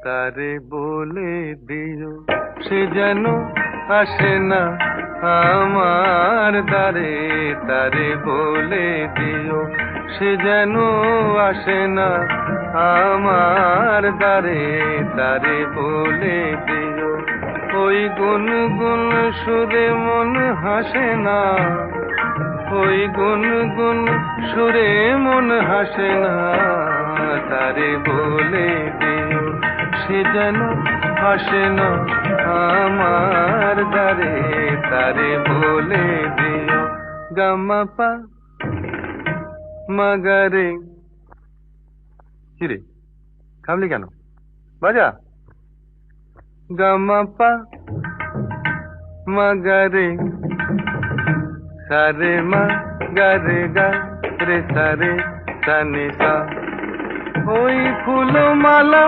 তারে বলে দিও সে যেন আসে না আমার দ্বারে। তারে বলে দিও সে যেন আসে না আমার দ্বারে। তারে বলে দিও ওই গুনগুন সুরে মন হাসে না। ওই গুনগুন সুরে মন হাসে না। তারে বলে দিও সে যেন আসে না আমার দ্বারে। তারে বলে দিও গামাপা মাগারে। কিরে থামলি কেন? বাজা গামাপা মাগারে সারে মা গারে গা রে সারে সানে সা। ওই ফুলমালা